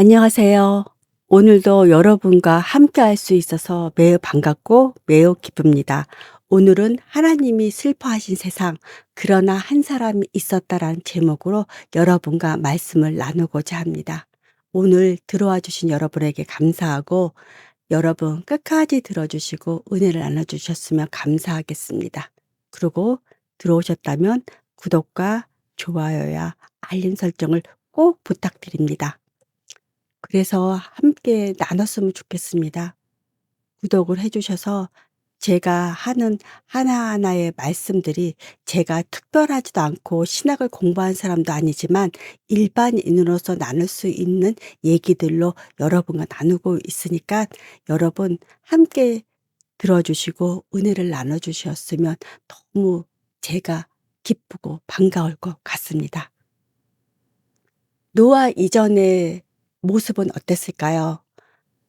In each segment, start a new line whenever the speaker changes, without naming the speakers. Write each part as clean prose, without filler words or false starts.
안녕하세요. 오늘도 여러분과 함께할 수 있어서 매우 반갑고 매우 기쁩니다. 오늘은 하나님이 슬퍼하신 세상, 그러나 한 사람이 있었다라는 제목으로 여러분과 말씀을 나누고자 합니다. 오늘 들어와 주신 여러분에게 감사하고 여러분 끝까지 들어주시고 은혜를 나눠주셨으면 감사하겠습니다. 그리고 들어오셨다면 구독과 좋아요야 알림 설정을 꼭 부탁드립니다. 그래서 함께 나눴으면 좋겠습니다. 구독을 해 주셔서 제가 하는 하나하나의 말씀들이 제가 특별하지도 않고 신학을 공부한 사람도 아니지만 일반인으로서 나눌 수 있는 얘기들로 여러분과 나누고 있으니까 여러분 함께 들어 주시고 은혜를 나눠 주셨으면 너무 제가 기쁘고 반가울 것 같습니다. 노아 이전의 모습은 어땠을까요?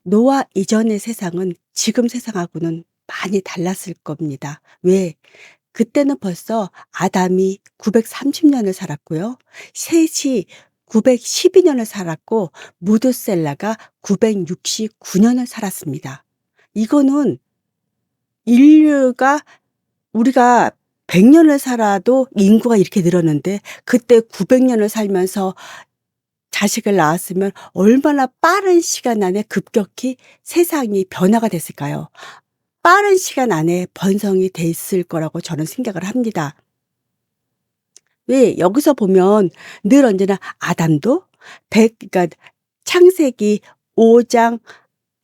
노아 이전의 세상은 지금 세상하고는 많이 달랐을 겁니다. 왜? 그때는 벌써 아담이 930 년을 살았고요. 셋이 912 년을 살았고 무드셀라가 969 년을 살았습니다. 이거는 인류가 우리가 100 년을 살아도 인구가 이렇게 늘었는데 그때 900 년을 살면서 자식을 낳았으면 얼마나 빠른 시간 안에 급격히 세상이 변화가 됐을까요? 빠른 시간 안에 번성이 됐을 거라고 저는 생각을 합니다. 왜? 여기서 보면 늘 언제나 아담도 그러니까 창세기 5장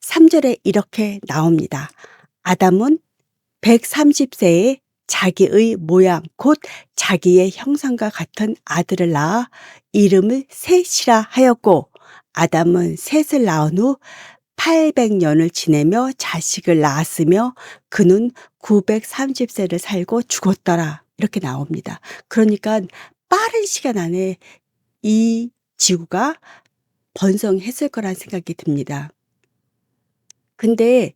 3 절에 이렇게 나옵니다. 아담은 130 세에 자기의 모양 곧 자기의 형상과 같은 아들을 낳아 이름을 셋이라 하였고 아담은 셋을 낳은 후 800 년을 지내며 자식을 낳았으며 그는 930 세를 살고 죽었더라. 이렇게 나옵니다. 그러니까 빠른 시간 안에 이 지구가 번성했을 거란 생각이 듭니다. 근데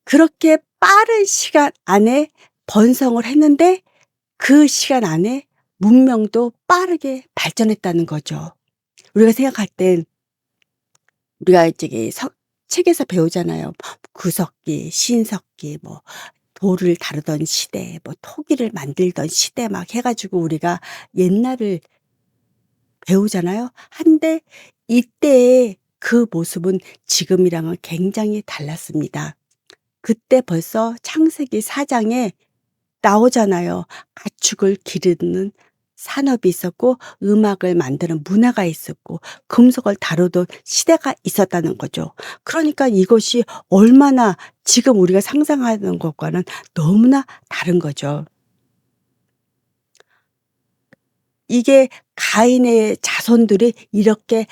그렇게 빠른 시간 안에 번성을 했는데 그 시간 안에 문명도 빠르게 발전했다는 거죠. 우리가 생각할 땐 우리가 저기 책에서 배우잖아요. 구석기, 신석기, 뭐 돌을 다루던 시대, 뭐 토기를 만들던 시대 막 해 가지고 우리가 옛날을 배우잖아요. 한데 이때의 그 모습은 지금이랑은 굉장히 달랐습니다. 그때 벌써 창세기 4 장에 나오잖아요. 가축을 기르는 산업이 있었고 음악을 만드는 문화가 있었고 금속을 다루던 시대가 있었다는 거죠. 그러니까 이것이 얼마나 지금 우리가 상상하는 것과는 너무나 다른 거죠. 이게 가인의 자손들이 이렇게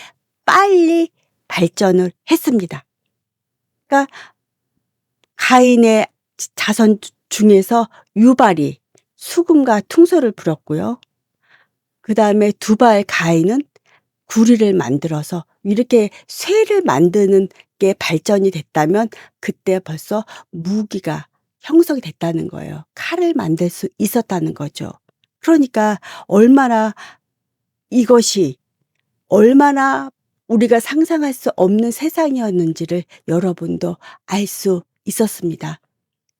빨리 발전을 했습니다. 그러니까 가인의 자손 중에서 유발이 수금과 퉁소를 불었고요. 그다음에 두발 가인은 구리를 만들어서 이렇게 쇠를 만드는 게 발전이 됐다면 그때 벌써 무기가 형성이 됐다는 거예요. 칼을 만들 수 있었다는 거죠. 그러니까 얼마나 이것이 얼마나 우리가 상상할 수 없는 세상이었는지를 여러분도 알 수 있었습니다.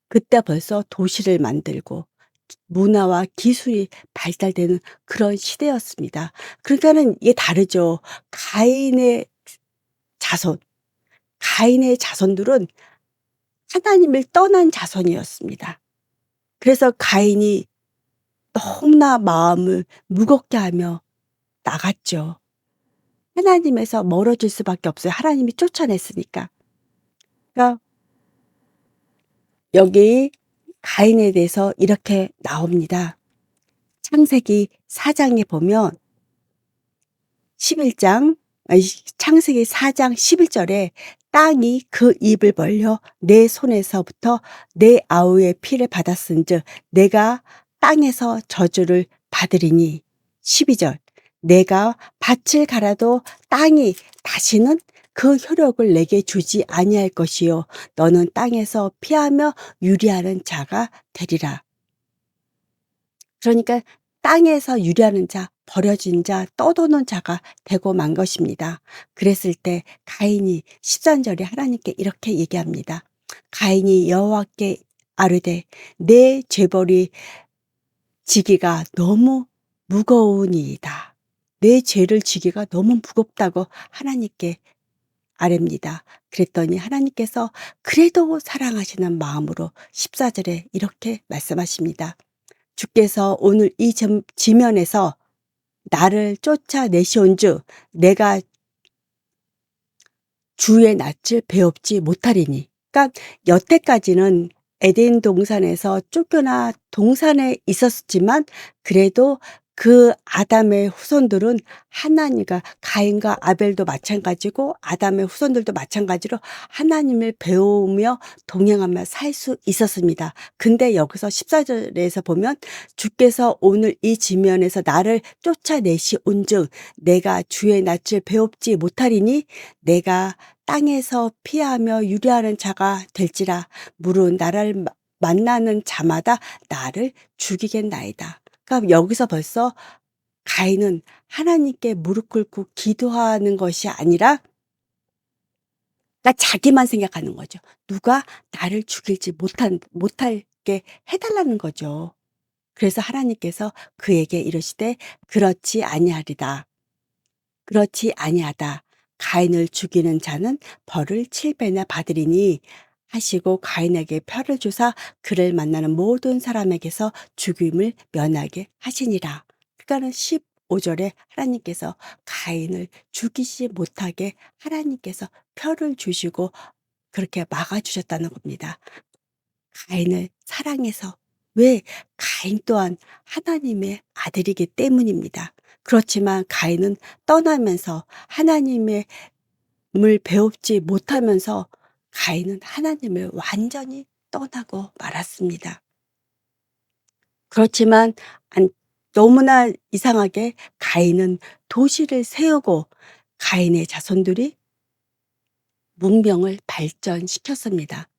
그때 벌써 도시를 만들고 문화와 기술이 발달되는 그런 시대였습니다. 그러니까는 이게 다르죠. 가인의 자손, 가인의 자손들은 하나님을 떠난 자손이었습니다. 그래서 가인이 너무나 마음을 무겁게 하며 나갔죠. 하나님에서 멀어질 수밖에 없어요. 하나님이 쫓아냈으니까. 그러니까 여기 가인에 대해서 이렇게 나옵니다. 창세기 4 장에 보면 11 장 창세기 4장 11 절에 "땅이 그 입을 벌려 내 손에서부터 내 아우의 피를 받았은즉 내가 땅에서 저주를 받으리니." 12 절 "내가 밭을 갈아도 땅이 다시는 그 효력을 내게 주지 아니할 것이요 너는 땅에서 피하며 유리하는 자가 되리라." 그러니까 땅에서 유리하는 자, 버려진 자, 떠도는 자가 되고 만 것입니다. 그랬을 때 가인이 13절에 하나님께 이렇게 얘기합니다. 가인이 여호와께 아뢰되 내 죄벌이 지기가 너무 무거우니이다. 내 죄를 지기가 너무 무겁다고 하나님께 아뢰입니다. 그랬더니 하나님께서 그래도 사랑하시는 마음으로 14절에 이렇게 말씀하십니다. 주께서 오늘 이 지면에서 나를 쫓아내시온즉 내가 주의 낯을 배웁지 못하리니. 그러니까 여태까지는 에덴 동산에서 쫓겨나 동산에 있었지만 그래도 그 아담의 후손들은 하나님과 가인과 아벨도 마찬가지고 아담의 후손들도 마찬가지로 하나님을 배우며 동행하며 살 수 있었습니다. 근데 여기서 14절에서 보면 주께서 오늘 이 지면에서 나를 쫓아내시온즉 내가 주의 낯을 배웁지 못하리니 내가 땅에서 피하며 유리하는 자가 될지라 물은 나를 만나는 자마다 나를 죽이겠나이다. 그러니까 여기서 벌써 가인은 하나님께 무릎 꿇고 기도하는 것이 아니라 그러니까 자기만 생각하는 거죠. 누가 나를 죽일지 못하게 해달라는 거죠. 그래서 하나님께서 그에게 이르시되 그렇지 아니하리다. 그렇지 아니하다. 가인을 죽이는 자는 벌을 7배나 받으리니 하시고 가인에게 표를 주사 그를 만나는 모든 사람에게서 죽임을 면하게 하시니라. 그러니까는 15절에 하나님께서 가인을 죽이지 못하게 하나님께서 표를 주시고 그렇게 막아주셨다는 겁니다. 가인을 사랑해서. 왜? 가인 또한 하나님의 아들이기 때문입니다. 그렇지만 가인은 떠나면서 하나님의 을 배웁지 못하면서 가인은 하나님을 완전히 떠나고 말았습니다. 그렇지만 너무나 이상하게 가인은 도시를 세우고 가인의 자손들이 문명을 발전시켰습니다.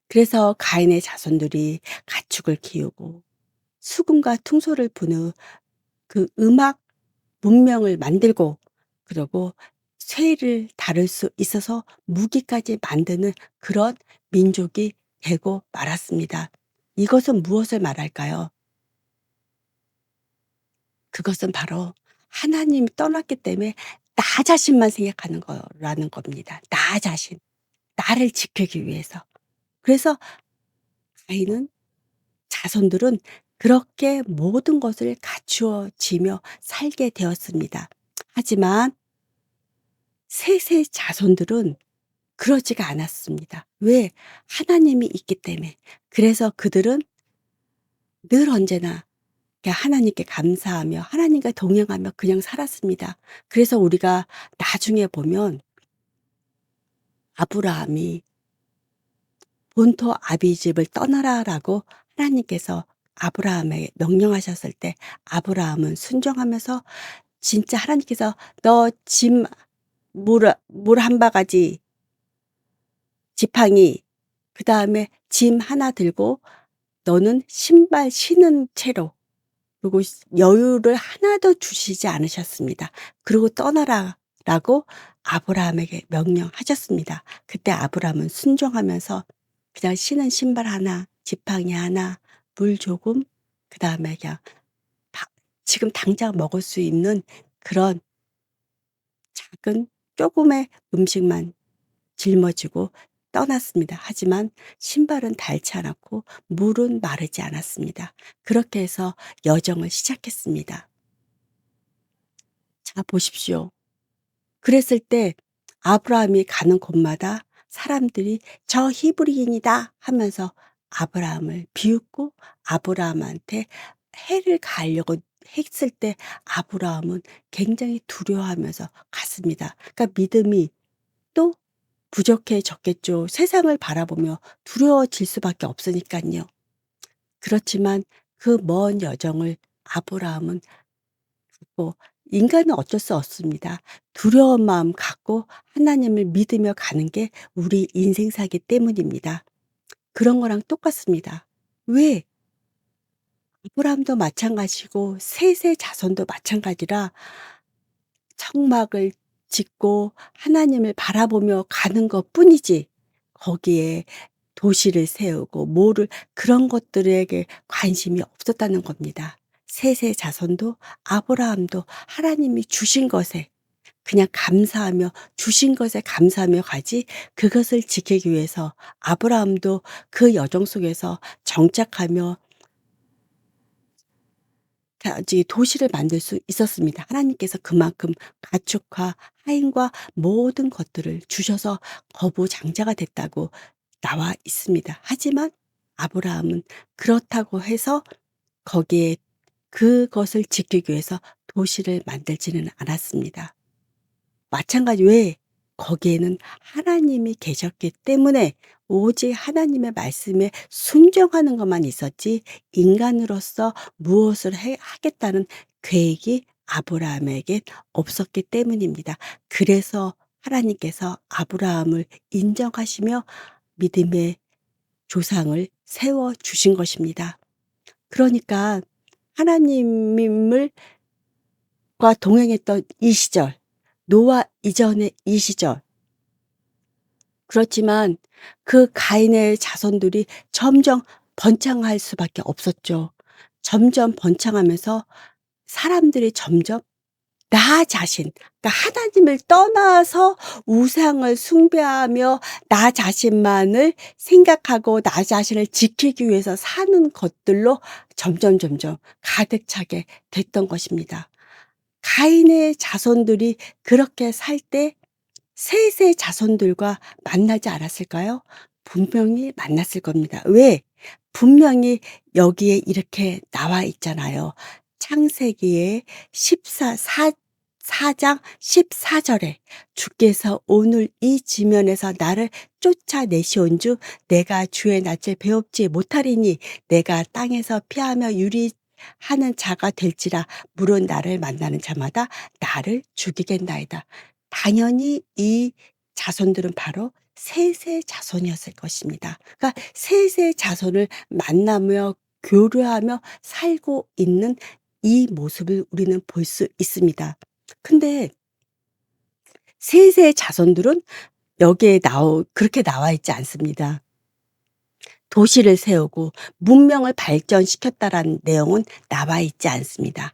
그래서 가인의 자손들이 가축을 키우고 수금과 퉁소를 부는 그 음악 문명을 만들고 그리고 쇠를 다룰 수 있어서 무기까지 만드는 그런 민족이 되고 말았습니다. 이것은 무엇을 말할까요? 그것은 바로 하나님이 떠났기 때문에 나 자신만 생각하는 거라는 겁니다. 나 자신. 나를 지키기 위해서. 그래서 가인은 자손들은 그렇게 모든 것을 갖추어지며 살게 되었습니다. 하지만 셋의 자손들은 그러지가 않았습니다. 왜? 하나님이 있기 때문에. 그래서 그들은 늘 언제나 하나님께 감사하며 하나님과 동행하며 그냥 살았습니다. 그래서 우리가 나중에 보면 아브라함이 본토 아비집을 떠나라라고 하나님께서 아브라함에게 명령하셨을 때 아브라함은 순종하면서 진짜 하나님께서 너 짐 물 한 바가지 지팡이 그다음에 짐 하나 들고 너는 신발 신은 채로 그리고 여유를 하나도 주시지 않으셨습니다. 그리고 떠나라라고 아브라함에게 명령하셨습니다. 그때 아브라함은 순종하면서 그냥 신은 신발 하나, 지팡이 하나, 물 조금 그다음에 그냥 지금 당장 먹을 수 있는 그런 작은 조금의 음식만 짊어지고 떠났습니다. 하지만 신발은 닳지 않았고 물은 마르지 않았습니다. 그렇게 해서 여정을 시작했습니다. 자 보십시오. 그랬을 때 아브라함이 가는 곳마다 사람들이 "저 히브리인이다." 하면서 아브라함을 비웃고 아브라함한테 해를 가하려고 했을 때 아브라함은 굉장히 두려워하면서 갔습니다. 그러니까 믿음이 또 부족해졌겠죠. 세상을 바라보며 두려워질 수밖에 없으니깐요. 그렇지만 그 먼 여정을 아브라함은 갖고 인간은 어쩔 수 없습니다. 두려운 마음 갖고 하나님을 믿으며 가는 게 우리 인생사기 때문입니다. 그런 거랑 똑같습니다. 왜? 아브라함도 마찬가지고 셋의 자손도 마찬가지라 청막을 짓고 하나님을 바라보며 가는 것뿐이지 거기에 도시를 세우고 뭐를 그런 것들에게 관심이 없었다는 겁니다. 셋의 자손도 아브라함도 하나님이 주신 것에 그냥 감사하며 주신 것에 감사하며 가지 그것을 지키기 위해서 아브라함도 그 여정 속에서 정착하며 이 도시를 만들 수 있었습니다. 하나님께서 그만큼 가축과 하인과 모든 것들을 주셔서 거부장자가 됐다고 나와 있습니다. 하지만 아브라함은 그렇다고 해서 거기에 그것을 지키기 위해서 도시를 만들지는 않았습니다. 마찬가지 왜 거기에는 하나님이 계셨기 때문에 오직 하나님의 말씀에 순종하는 것만 있었지 인간으로서 무엇을 하겠다는 계획이 아브라함에게 없었기 때문입니다. 그래서 하나님께서 아브라함을 인정하시며 믿음의 조상을 세워 주신 것입니다. 그러니까 하나님을 과 동행했던 이 시절, 노아 이전의 이 시절, 그렇지만 그 가인의 자손들이 점점 번창할 수밖에 없었죠. 점점 번창하면서 사람들이 점점 나 자신, 그러니까 하나님을 떠나서 우상을 숭배하며 나 자신만을 생각하고 나 자신을 지키기 위해서 사는 것들로 점점 가득 차게 됐던 것입니다. 가인의 자손들이 그렇게 살 때 셋의 자손들과 만나지 않았을까요? 분명히 만났을 겁니다. 왜? 분명히 여기에 이렇게 나와 있잖아요. 창세기의 4장 14절에 주께서 오늘 이 지면에서 나를 쫓아내시온 주 내가 주의 낯을 배웁지 못하리니 내가 땅에서 피하며 유리하는 자가 될지라 물은 나를 만나는 자마다 나를 죽이겠나이다. 당연히 이 자손들은 바로 셋의 자손이었을 것입니다. 그러니까 셋의 자손을 만나며 교류하며 살고 있는 이 모습을 우리는 볼 수 있습니다. 근데 셋의 자손들은 여기에 그렇게 나와 있지 않습니다. 도시를 세우고 문명을 발전시켰다라는 내용은 나와 있지 않습니다.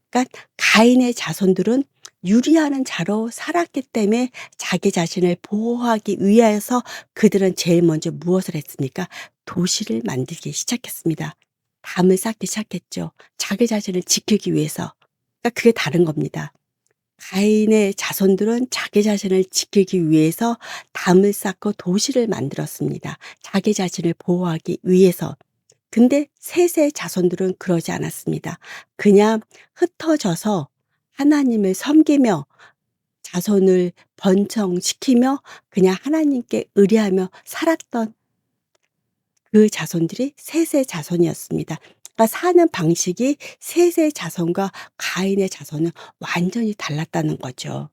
그러니까 가인의 자손들은 유리하는 자로 살았기 때문에 자기 자신을 보호하기 위해서 그들은 제일 먼저 무엇을 했습니까? 도시를 만들기 시작했습니다. 담을 쌓기 시작했죠. 자기 자신을 지키기 위해서. 그러니까 그게 다른 겁니다. 가인의 자손들은 자기 자신을 지키기 위해서 담을 쌓고 도시를 만들었습니다. 자기 자신을 보호하기 위해서. 근데 셋의 자손들은 그러지 않았습니다. 그냥 흩어져서 하나님을 섬기며 자손을 번성시키며 그냥 하나님께 의뢰하며 살았던 그 자손들이 셋의 자손이었습니다. 그러니까 사는 방식이 셋의 자손과 가인의 자손은 완전히 달랐다는 거죠.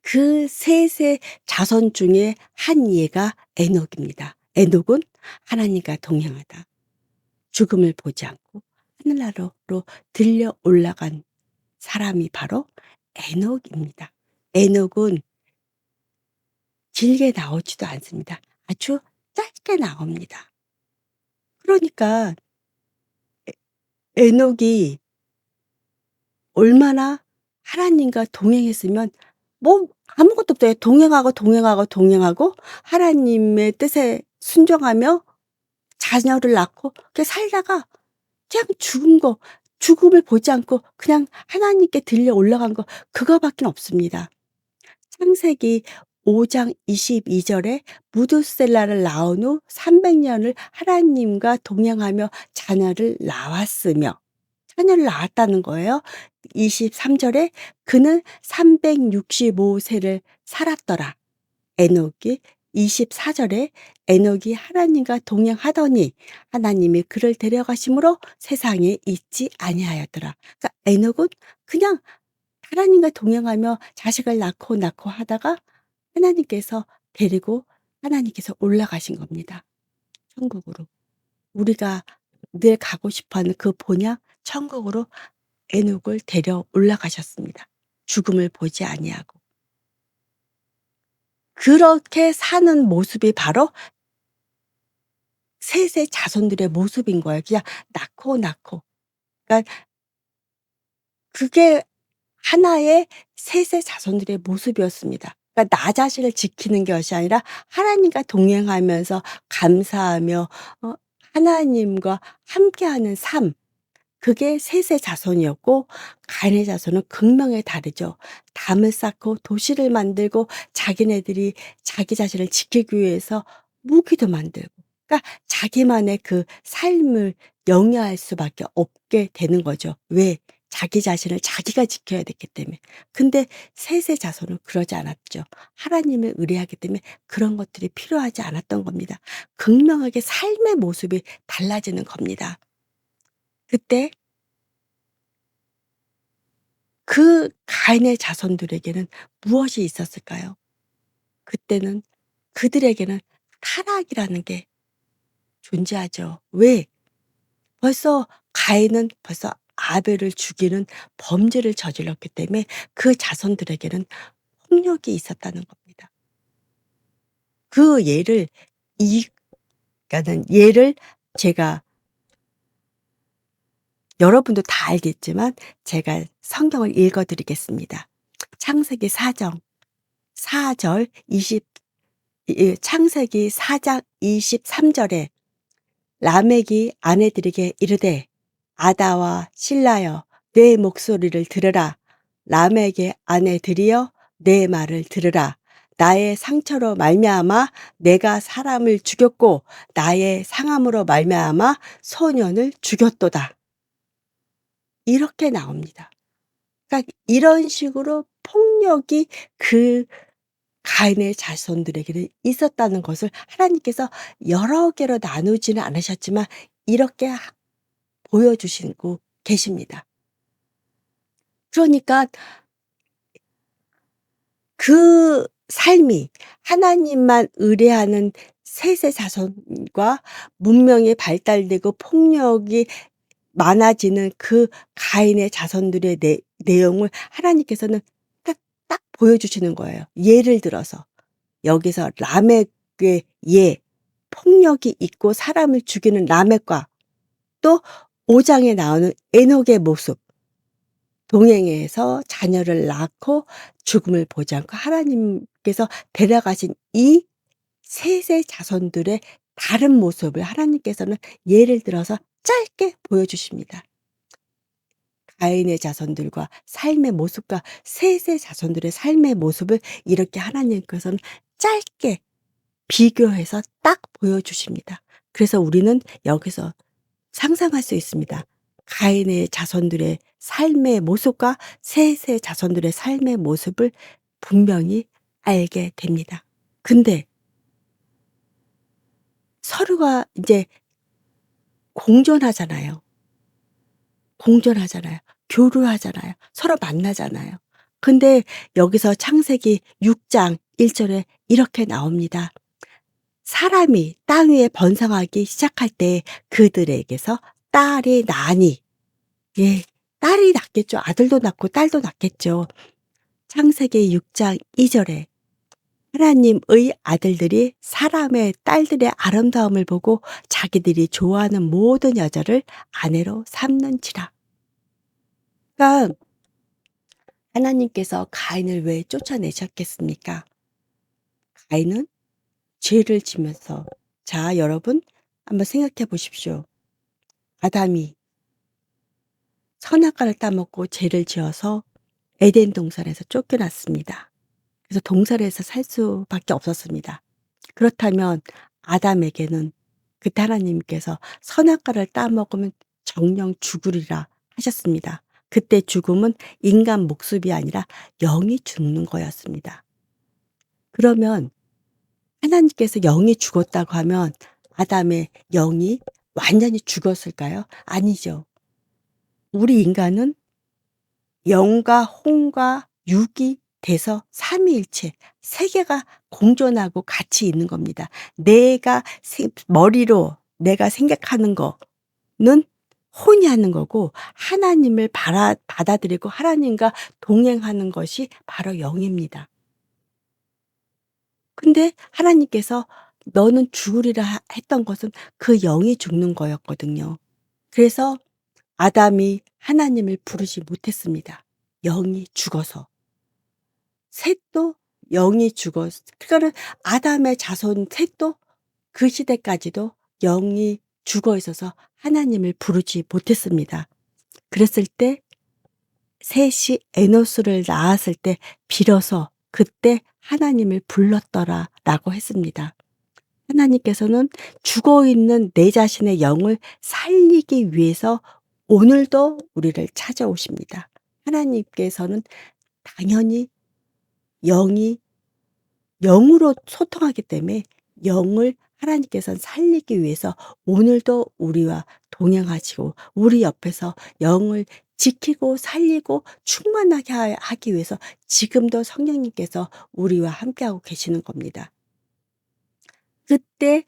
그 셋의 자손 중에 한 예가 에녹입니다. 에녹은 하나님과 동행하다 죽음을 보지 않고 하늘나라로 들려 올라간 사람이 바로 에녹입니다. 에녹은 길게 나오지도 않습니다. 아주 짧게 나옵니다. 그러니까 에녹이 얼마나 하나님과 동행했으면 뭐 아무것도 없어요. 동행하고 하나님의 뜻에 순종하며 자녀를 낳고 그렇게 살다가 그냥 죽음을 보지 않고 그냥 하나님께 들려 올라간 거 그거밖에 없습니다. 창세기 5장 22절에 무드셀라를 낳은 후 300년을 하나님과 동행하며 자녀를 낳았다는 거예요. 23절에 그는 365세를 살았더라. 에녹이 24절에 에녹이 하나님과 동행하더니 하나님이 그를 데려가심으로 세상에 있지 아니하였더라. 그러니까 에녹은 그냥 하나님과 동행하며 자식을 낳고 하다가 하나님께서 데리고 하나님께서 올라가신 겁니다. 천국으로. 우리가 늘 가고 싶어하는 그 본향 천국으로 에녹을 데려 올라가셨습니다. 죽음을 보지 아니하고. 그렇게 사는 모습이 바로 셋의 자손들의 모습인 거예요. 그냥 낳고. 그러니까 그게 하나의 셋의 자손들의 모습이었습니다. 그러니까 나 자신을 지키는 것이 아니라 하나님과 동행하면서 감사하며 하나님과 함께하는 삶. 그게 셋의 자손이었고 가인의 자손은 극명히 다르죠. 담을 쌓고 도시를 만들고 자기네들이 자기 자신을 지키기 위해서 무기도 만들고, 그러니까 자기만의 그 삶을 영위할 수밖에 없게 되는 거죠. 왜? 자기 자신을 자기가 지켜야 됐기 때문에. 근데 셋의 자손은 그러지 않았죠. 하나님을 의뢰하기 때문에 그런 것들이 필요하지 않았던 겁니다. 극명하게 삶의 모습이 달라지는 겁니다. 그때 그 가인의 자손들에게는 무엇이 있었을까요? 그때는 그들에게는 타락이라는 게 존재하죠. 왜? 가인은 벌써 아벨을 죽이는 범죄를 저질렀기 때문에 그 자손들에게는 폭력이 있었다는 겁니다. 그 예를 이 그러니까는 예를 제가 여러분도 다 알겠지만 제가 성경을 읽어 드리겠습니다. 창세기 4절 20 창세기 4장 23절에 라멕이 아내들에게 이르되 아다와 실라여 내 목소리를 들으라. 라멕의 아내들이여 내 말을 들으라. 나의 상처로 말미암아 내가 사람을 죽였고 나의 상함으로 말미암아 소년을 죽였도다. 이렇게 나옵니다. 그러니까 이런 식으로 폭력이 그 가인의 자손들에게는 있었다는 것을 하나님께서 여러 개로 나누지는 않으셨지만 이렇게 보여주시고 계십니다. 그러니까 그 삶이 하나님만 의뢰하는 셋의 자손과 문명이 발달되고 폭력이 많아지는 그 가인의 자손들의 내용을 하나님께서는 딱 보여주시는 거예요. 예를 들어서 여기서 라멕의 폭력이 있고 사람을 죽이는 라멕과 또 5장에 나오는 에녹의 모습, 동행해서 자녀를 낳고 죽음을 보지 않고 하나님께서 데려가신 이 셋의 자손들의 다른 모습을 하나님께서는 예를 들어서 짧게 보여주십니다. 가인의 자손들과 삶의 모습과 셋의 자손들의 삶의 모습을 이렇게 하나님께서는 짧게 비교해서 딱 보여주십니다. 그래서 우리는 여기서 상상할 수 있습니다. 가인의 자손들의 삶의 모습과 셋의 자손들의 삶의 모습을 분명히 알게 됩니다. 근데 서로가 이제 공존하잖아요. 교류하잖아요. 서로 만나잖아요. 근데 여기서 창세기 6장 1절에 이렇게 나옵니다. 사람이 땅 위에 번성하기 시작할 때 그들에게서 딸이 나니. 예, 딸이 낳겠죠. 아들도 낳고 딸도 낳겠죠. 창세기 6장 2절에 하나님의 아들들이 사람의 딸들의 아름다움을 보고 자기들이 좋아하는 모든 여자를 아내로 삼는지라. 그러니까 하나님께서 가인을 왜 쫓아내셨겠습니까? 가인은 죄를 지면서, 자, 여러분 한번 생각해 보십시오. 아담이 선악과를 따먹고 죄를 지어서 에덴 동산에서 쫓겨났습니다. 그래서 동산에서 살 수밖에 없었습니다. 그렇다면 아담에게는 그때 하나님께서 선악과를 따먹으면 정령 죽으리라 하셨습니다. 그때 죽음은 인간 목숨이 아니라 영이 죽는 거였습니다. 그러면 하나님께서 영이 죽었다고 하면 아담의 영이 완전히 죽었을까요? 아니죠. 우리 인간은 영과 혼과 육이 돼서 삼위일체 세 개가 공존하고 같이 있는 겁니다. 머리로 내가 생각하는 거, 혼이하는 거고 하나님을 받아들이고 하나님과 동행하는 것이 바로 영입니다. 근데 하나님께서 "너는 죽으리라 했던 것은 그 영이 죽는 거였거든요. 그래서 아담이 하나님을 부르지 못했습니다. 영이 죽어서. 셋도 영이 죽었 그러니까는 아담의 자손 셋도 그 시대까지도 영이 죽어 있어서 하나님을 부르지 못했습니다. 그랬을 때 셋이 에노스를 낳았을 때 비로소 그때 하나님을 불렀더라라고 했습니다. 하나님께서는 죽어 있는 내 자신의 영을 살리기 위해서 오늘도 우리를 찾아오십니다. 하나님께서는 당연히 영이 영으로 소통하기 때문에 영을 하나님께서는 살리기 위해서 오늘도 우리와 동행하시고 우리 옆에서 영을 지키고 살리고 충만하게 하기 위해서 지금도 성령님께서 우리와 함께하고 계시는 겁니다. 그때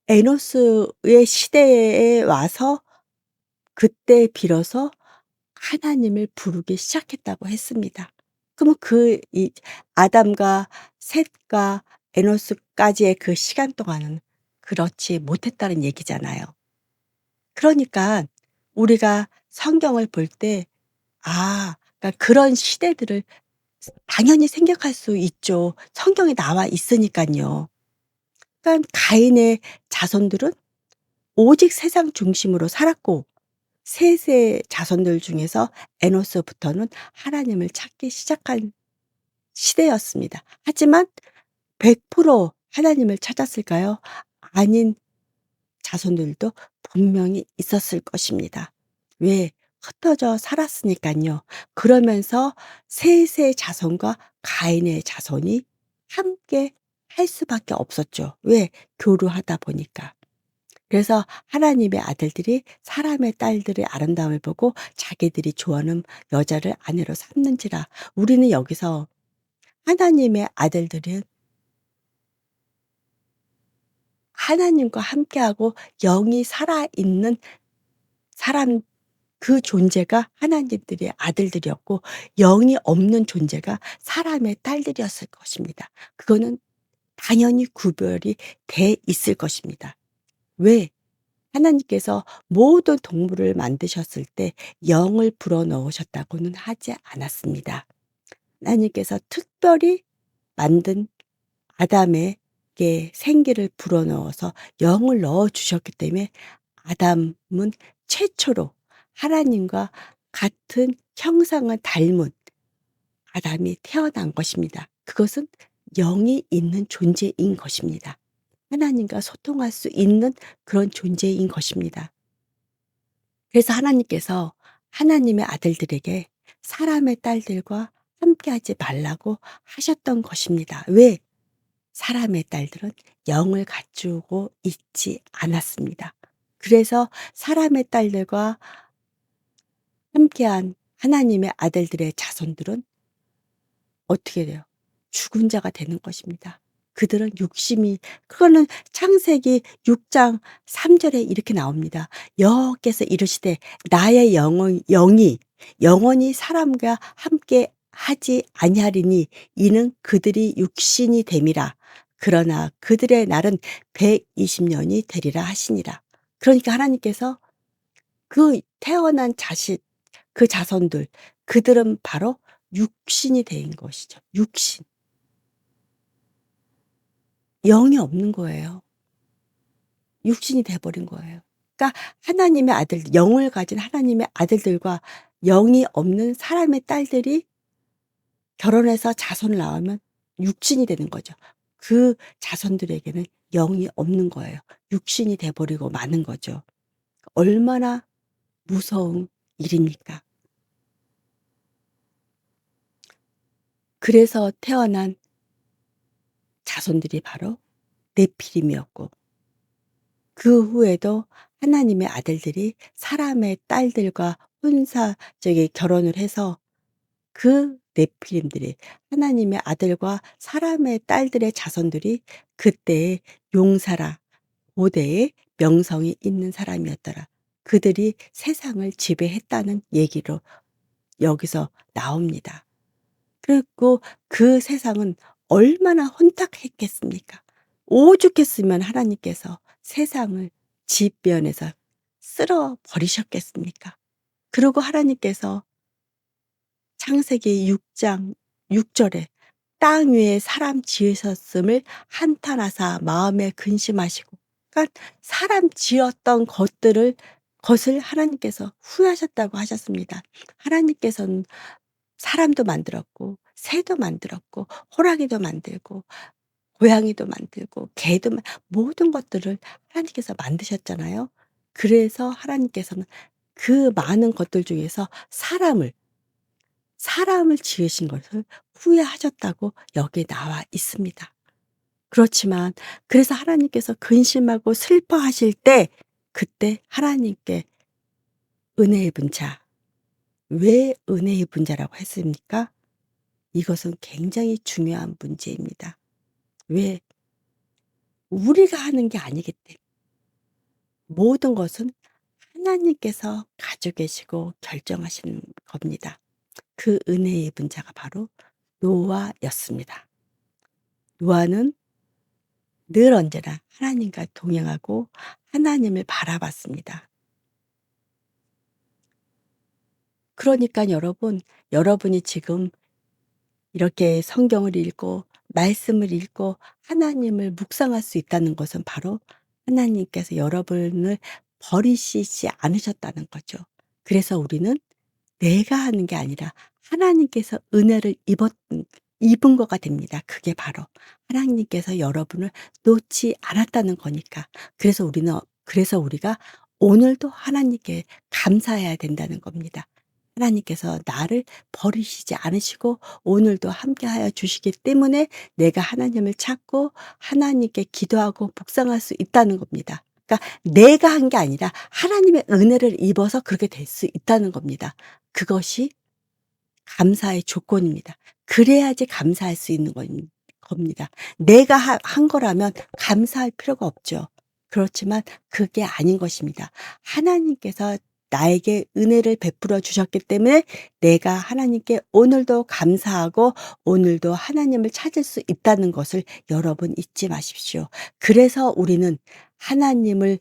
에노스의 시대에 와서 그때 비로소 하나님을 부르기 시작했다고 했습니다. 그러면 이 아담과 셋과 에노스까지의 그 시간 동안은 그렇지 못했다는 얘기잖아요. 그러니까 우리가 성경을 볼 때 그러니까 그런 시대들을 당연히 생각할 수 있죠. 성경에 나와 있으니깐요. 그러니까 가인의 자손들은 오직 세상 중심으로 살았고 셋의 자손들 중에서 에노스부터는 하나님을 찾기 시작한 시대였습니다. 하지만 100% 하나님을 찾았을까요? 아닌 자손들도 분명히 있었을 것입니다. 왜? 흩어져 살았으니깐요. 그러면서 셋의 자손과 가인의 자손이 함께 할 수밖에 없었죠. 왜? 교류하다 보니까. 그래서 하나님의 아들들이 사람의 딸들의 아름다움을 보고 자기들이 좋아하는 여자를 아내로 삼는지라. 우리는 여기서 하나님의 아들들은 하나님과 함께하고 영이 살아있는 사람 그 존재가 하나님들의 아들들이었고 영이 없는 존재가 사람의 딸들이었을 것입니다. 그거는 당연히 구별이 돼 있을 것입니다. 왜? 하나님께서 모든 동물을 만드셨을 때 영을 불어넣으셨다고는 하지 않았습니다. 하나님께서 특별히 만든 아담에게 생기를 불어넣어서 영을 넣어 주셨기 때문에 아담은 최초로 하나님과 같은 형상을 닮은 아담이 태어난 것입니다. 그것은 영이 있는 존재인 것입니다. 하나님과 소통할 수 있는 그런 존재인 것입니다. 그래서 하나님께서 하나님의 아들들에게 사람의 딸들과 함께하지 말라고 하셨던 것입니다. 왜? 사람의 딸들은 영을 갖추고 있지 않았습니다. 그래서 사람의 딸들과 함께한 하나님의 아들들의 자손들은 어떻게 돼요? 죽은 자가 되는 것입니다. 그들은 육심이 그거는 창세기 6장 3 절에 이렇게 나옵니다. 여호와께서 이르시되 나의 영이 영원히 사람과 함께 하지 아니하리니 이는 그들이 육신이 됨이라. 그러나 그들의 날은 120 년이 되리라 하시니라. 그러니까 하나님께서 그 태어난 그 자손들 그들은 바로 육신이 된 것이죠. 육신. 영이 없는 거예요. 육신이 돼 버린 거예요. 그러니까 하나님의 아들 영을 가진 하나님의 아들들과 영이 없는 사람의 딸들이 결혼해서 자손을 낳으면 육신이 되는 거죠. 그 자손들에게는 영이 없는 거예요. 육신이 돼 버리고 마는 거죠. 얼마나 무서운 일입니까? 그래서 태어난 자손들이 바로 네피림이었고 그 후에도 하나님의 아들들이 사람의 딸들과 결혼을 해서 그 네피림들이 하나님의 아들과 사람의 딸들의 자손들이 그때의 용사라 고대의 명성이 있는 사람이었더라. 그들이 세상을 지배했다는 얘기로 여기서 나옵니다. 그리고 그 세상은 얼마나 혼탁했겠습니까? 오죽했으면 하나님께서 세상을 지변에서 쓸어 버리셨겠습니까? 그리고 하나님께서 창세기 6장 6 절에 땅 위에 사람 지으셨음을 한탄하사 마음에 근심하시고, 그러니까 사람 지었던 것을 하나님께서 후회하셨다고 하셨습니다. 하나님께서는 사람도 만들었고 새도 만들었고 호랑이도 만들고 고양이도 만들고 개도 모든 것들을 하나님께서 만드셨잖아요. 그래서 하나님께서는 그 많은 것들 중에서 사람을 지으신 것을 후회하셨다고 여기에 나와 있습니다. 그렇지만 그래서 하나님께서 근심하고 슬퍼하실 때, 그때 하나님께 은혜의 분자, 왜 은혜의 분자라고 했습니까? 이것은 굉장히 중요한 문제입니다. 왜? 우리가 하는 게 아니기 때문에. 모든 것은 하나님께서 가지고 계시고 결정하시는 겁니다. 그 은혜의 분자가 바로 노아였습니다. 노아는 늘 언제나 하나님과 동행하고 하나님을 바라봤습니다. 그러니까 여러분, 여러분이 지금 이렇게 성경을 읽고 말씀을 읽고 하나님을 묵상할 수 있다는 것은 바로 하나님께서 여러분을 버리시지 않으셨다는 거죠. 그래서 우리는 내가 하는 게 아니라 하나님께서 은혜를 입은 거가 됩니다. 그게 바로 하나님께서 여러분을 놓지 않았다는 거니까. 그래서 우리가 오늘도 하나님께 감사해야 된다는 겁니다. 하나님께서 나를 버리시지 않으시고 오늘도 함께하여 주시기 때문에 내가 하나님을 찾고 하나님께 기도하고 묵상할 수 있다는 겁니다. 그러니까 내가 한 게 아니라 하나님의 은혜를 입어서 그렇게 될 수 있다는 겁니다. 그것이 감사의 조건입니다. 그래야지 감사할 수 있는 겁니다. 내가 한 거라면 감사할 필요가 없죠. 그렇지만 그게 아닌 것입니다. 하나님께서 나에게 은혜를 베풀어 주셨기 때문에 내가 하나님께 오늘도 감사하고 오늘도 하나님을 찾을 수 있다는 것을 여러분 잊지 마십시오. 그래서 우리는 하나님을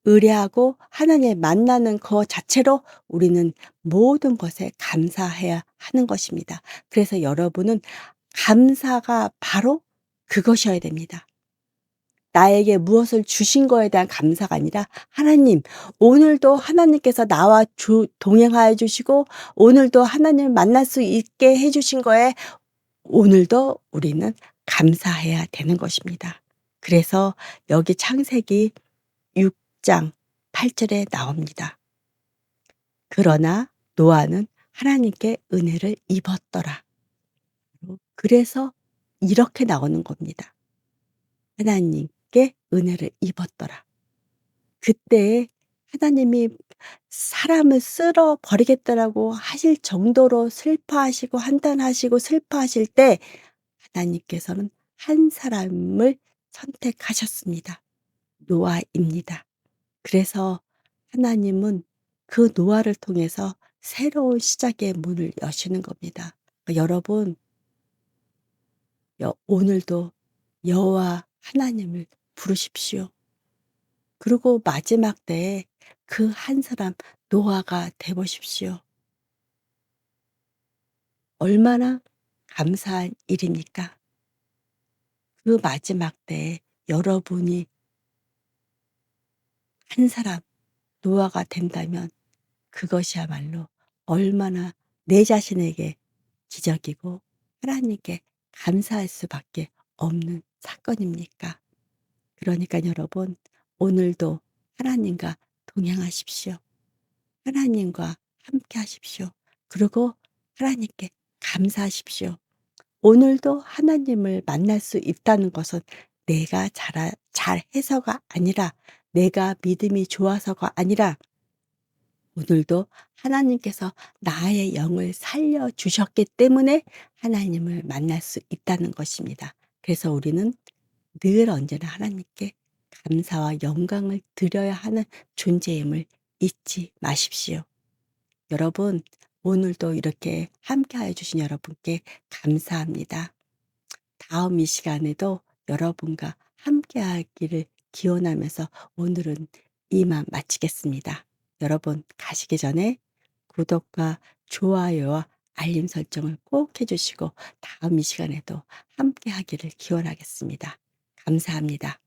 의뢰하고 하나님을 만나는 것 자체로 우리는 모든 것에 감사해야 하는 것입니다. 그래서 여러분은 감사가 바로 그것이어야 됩니다. 나에게 무엇을 주신 거에 대한 감사가 아니라 하나님, 오늘도 하나님께서 나와 동행하여 주시고 오늘도 하나님을 만날 수 있게 해 주신 거에 오늘도 우리는 감사해야 되는 것입니다. 그래서 여기 창세기 6장 8 절에 나옵니다. 그러나 노아는 하나님께 은혜를 입었더라. 그래서 이렇게 나오는 겁니다. 하나님께 은혜를 입었더라. 그때 하나님이 사람을 쓸어 버리겠다라고 하실 정도로 슬퍼하시고 한탄하시고 슬퍼하실 때 하나님께서는 한 사람을 선택하셨습니다. 노아입니다. 그래서 하나님은 그 노아를 통해서 새로운 시작의 문을 여시는 겁니다. 여러분, 오늘도 여호와 하나님을 부르십시오. 그리고 마지막 때에 그 한 사람 노아가 돼 보십시오. 얼마나 감사한 일입니까? 그 마지막 때에 여러분이 한 사람 노아가 된다면 그것이야말로 얼마나 내 자신에게 기적이고 하나님께 감사할 수밖에 없는 사건입니까? 그러니까 여러분, 오늘도 하나님과 동행하십시오. 하나님과 함께 하십시오. 그리고 하나님께 감사하십시오. 오늘도 하나님을 만날 수 있다는 것은 내가 잘해서가 아니라 내가 믿음이 좋아서가 아니라 오늘도 하나님께서 나의 영을 살려 주셨기 때문에 하나님을 만날 수 있다는 것입니다. 그래서 우리는 늘 언제나 하나님께 감사와 영광을 드려야 하는 존재임을 잊지 마십시오. 여러분, 오늘도 이렇게 함께해 주신 여러분께 감사합니다. 다음 이 시간에도 여러분과 함께하기를 기원하면서 오늘은 이만 마치겠습니다. 여러분, 가시기 전에 구독과 좋아요와 알림 설정을 꼭 해주시고 다음 이 시간에도 함께하기를 기원하겠습니다. 감사합니다.